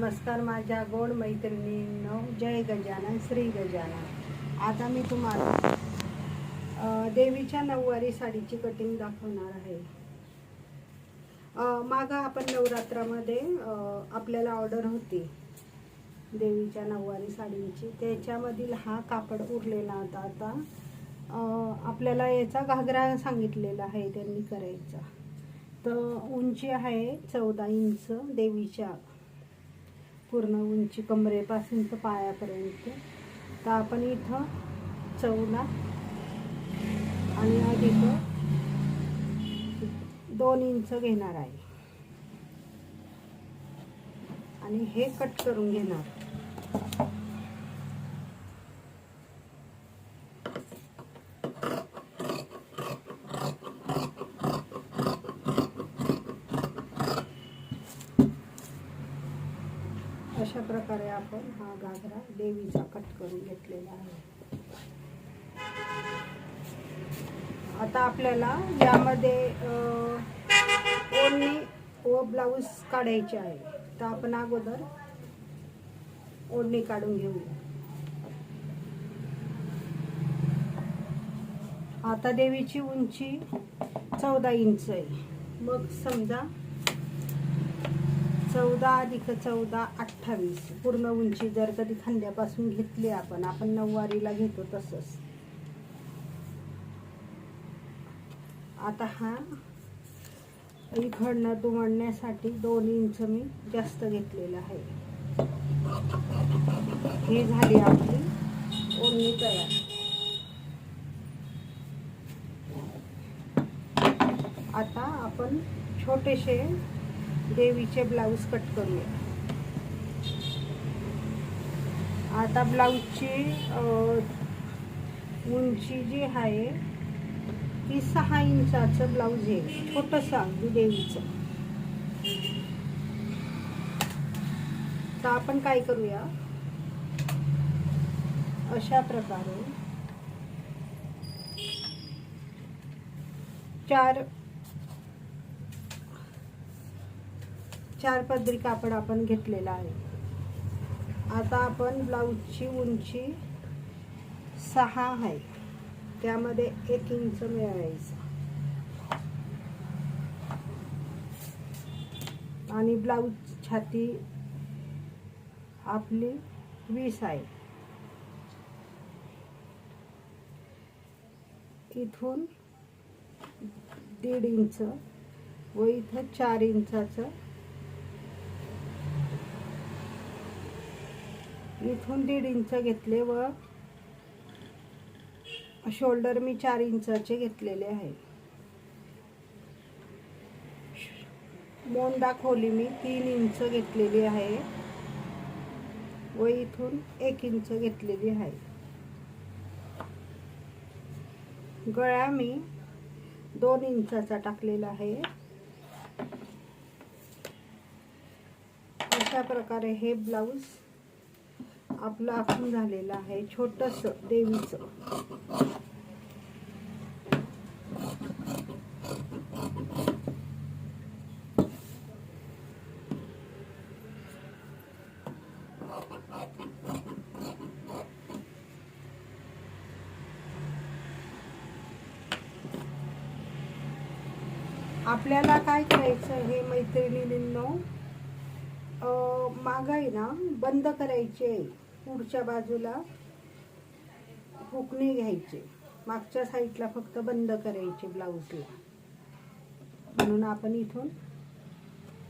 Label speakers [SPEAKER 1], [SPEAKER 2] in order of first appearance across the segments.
[SPEAKER 1] नमस्कार माझ्या गोड मैत्रिणींनो, जय गजानन श्री गजानन। आता मी तुम्हाला देवीच्या नऊवारी साडीची कटिंग दाखवणार आहे। मागं आपण नवरात्रामध्ये आपल्याला ऑर्डर होती देवीच्या नऊवारी साडींची, त्याच्यामधील हा कापड उरलेला होता। आता आपल्याला याचा घागरा सांगितलेला आहे त्यांनी करायचा। तर उंची आहे 14 इंच देवीच्या, पूर्ण उंची कमरेपासून तर पायापर्यंत। तर आपण इथं 14 आणि अधिक 2 इंच घेणार आहे आणि हे कट करून घेणार। अशा प्रकारे आपण हा घागरा देवीचा कट करून घेतलेला आहे। आता आपल्याला यामध्ये ओढणी व ब्लाऊज काढायचे आहे। तर आपण अगोदर ओढणी काढून घेऊया। आता देवीची उंची 14 इंच आहे। मग समजा 14 अधिक 14 28, पूर्ण उंची जर कधी खांद्यापासून घेतली आपण नऊवारीला घेतो तसंच। आता हा इकडनं दुमडण्यासाठी 2 इंच मी जास्त घेतलेला आहे। ही झाली आपली ओढणी तयार। आता आपण छोटेसे देवीचे ब्लाऊज कट करूया। आता ब्लाऊजची उंची जी आहे ती 6 इंचाचं ब्लाऊज आहे, छोटंसं अगदी देवीचं। तर आपण काय करूया, अशा प्रकारे 4 पदरी कापड आपण घेतलेला आहे। आता आपण ब्लाऊजची उंची 6 आहे, त्यामध्ये 1 इंच मिळवायचं आणि ब्लाऊज छाती आपली 20 आहे। इथून 1.5 इंच व इथं 4 इंचाचं, इथून 1.5 इंच घेतले व शोल्डर मी 4 इंचाचे घेतलेले आहे। मोंडा खोली मी 3 इंच घेतलेली आहे व इथून 1 इंच घेतलेली आहे। गळा मी 2 इंचाचा टाकलेला आहे। अशा प्रकारे हे ब्लाऊज आपलं आखून झालेलं आहे, छोटंसं देवीचं। आपल्याला काय करायचं हे मैत्रिणींनो, मागाई ना बंद करायची आहे। पुढच्या बाजूला हुकणी घ्यायचे, मागच्या साईडला फक्त बंद करायचे ब्लाऊजला। म्हणून आपण इथून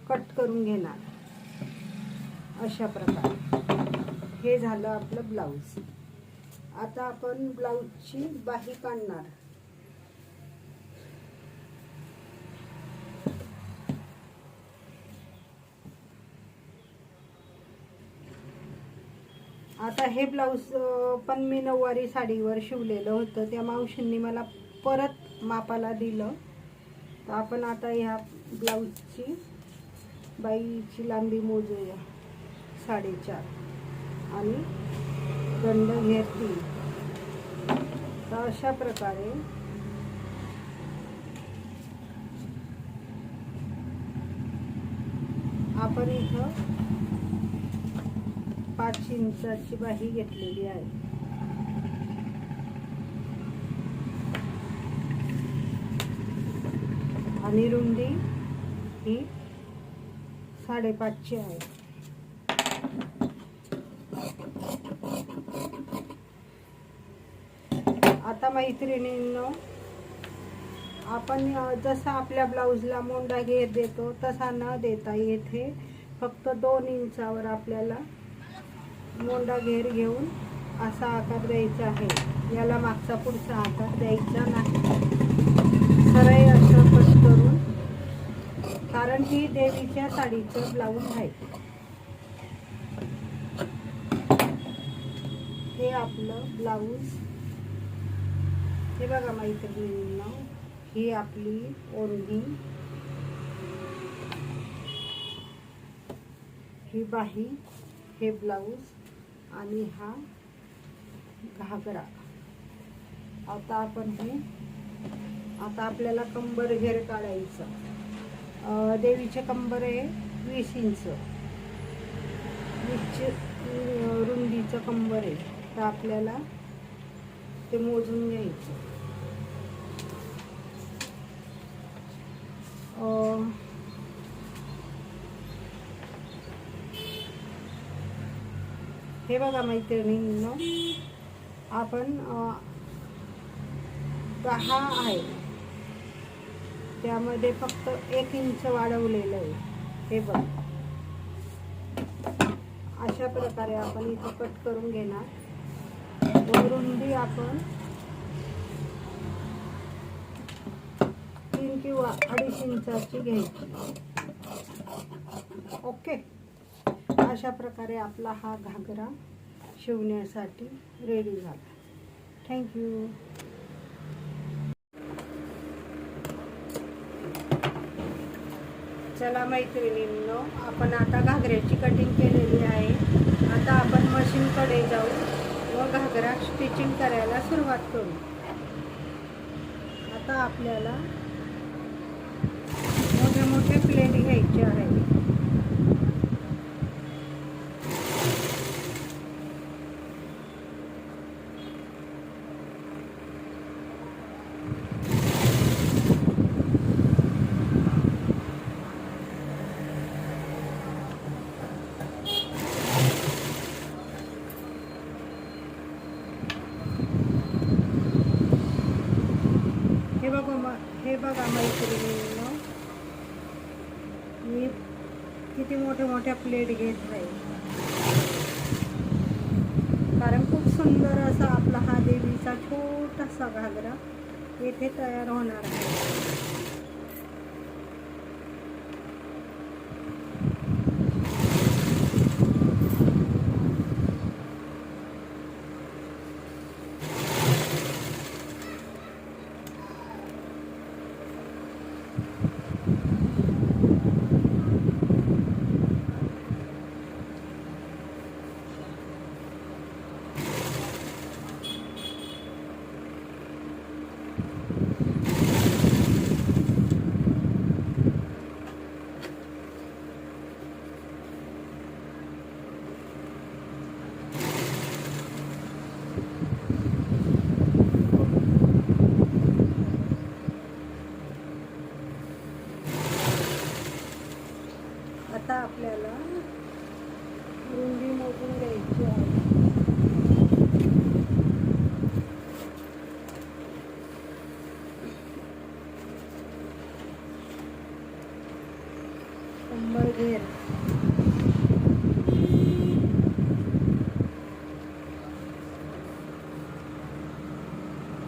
[SPEAKER 1] कट करून घेणार अशा प्रकारे। हे झालं आपलं ब्लाऊज। आता आपण ब्लाऊजची बाही काढणार। आता हे ब्लाऊज पण मी नऊवारी साडीवर शिवलेलं होतं, त्या मावशींनी मला परत मापाला दिलं। तर आपण आता ह्या ब्लाऊजची बाईची लांबी मोजूया, 4.5 आणि गंड घेर 3। तर अशा प्रकारे आपण इथं 5 इंचाची बाही घेतलेली आहे. आणि रुंदी ही 5.5 आहे. आता मैत्रिणींनो, आपण जसं आपल्या ब्लाऊजला मोंडा घेर देतो तसा न देता येथे फक्त 2 इंचावर आपल्याला मोंडा घेर घेऊन असा आकार द्यायचा आहे. याला मागचा पुढचा आकार द्यायचा नाही. सरळ असं कट करून, कारण ही देवीच्या साडीचं ब्लाऊज आहे. हे आपलं ब्लाऊज. हे बघा मैत्रिणींना, ही आपली ओढणी, ही बाही, हे ब्लाऊज आणि हा घागरा. आता आपल्याला कंबर घेर काढायचं. देवीचे कंबर आहे 20 इंच. 20 रुंदीचं कंबर आहे. तर आपल्याला ते मोजून घ्यायचं. हे बघा मैत्रिणींनो, आपण 10 आहे, त्यामध्ये फक्त 1 इंच वाढवलेलं आहे. हे बघ, अशा प्रकारे आपण इथं कट करून घेणार. रुंदी आपण 3 किंवा 2.5 इंचाची घ्यायची. ओके, अशा प्रकारे आपला हा घागरा शिवण्यासाठी रेडी झाला. थँक्यू. चला मैत्रिणींनो, आपण आता घागऱ्याची कटिंग केलेली आहे. आता आपण मशीनकडे जाऊ व घागरा स्टिचिंग करायला सुरुवात करू. आता आपल्याला मोठे मोठे प्लेट घ्यायचे आहेत. हे बघा मैत्रिणींनो, मी किती मोठ्या प्लेट घेत आहे, कारण खूप सुंदर असा आपला हा देवीचा छोटासा घागरा येथे तयार होणार आहे. आता आपल्याला रुंदी मोजून घ्यायची आहे. कंबर घेर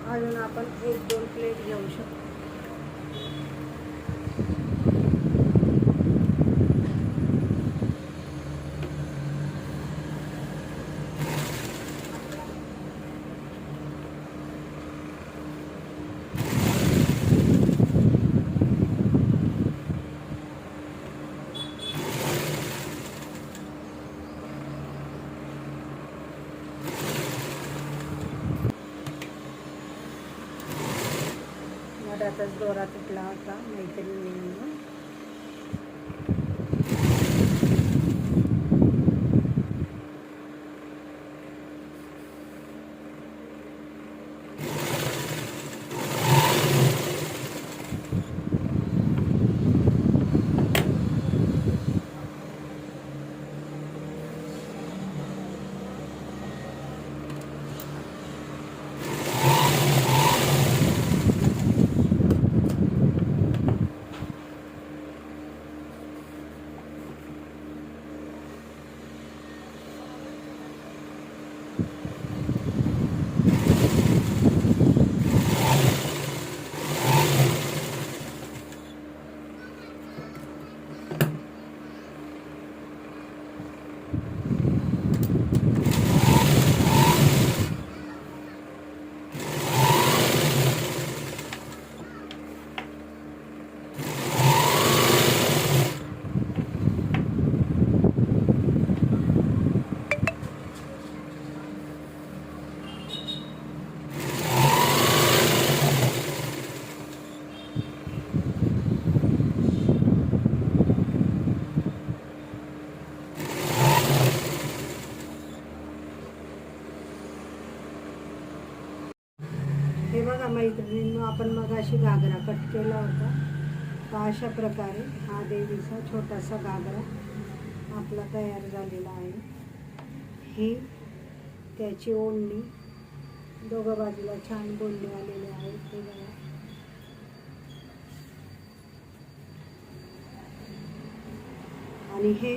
[SPEAKER 1] अजून आपण 1-2 प्लेट घेऊ शकतो. मधातच दोरा तुटला होता मैत्रिणींना. बघा मैत्रिणींनो, आपण मग अशी घागरा कट केला होता, तर अशा प्रकारे हा देवीचा छोटासा घागरा आपला तयार झालेला आहे. ही त्याची ओढणी, दोघं बाजूला छान बोलणे आलेले आहेत ते बघा. आणि हे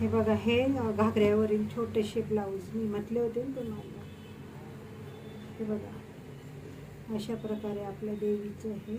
[SPEAKER 1] बघा, हे घागऱ्यावरील छोटेसे ब्लाऊज मी म्हटले होते ना तुम्हाला. हे बघा, अशा प्रकारे आपल्या देवीचं हे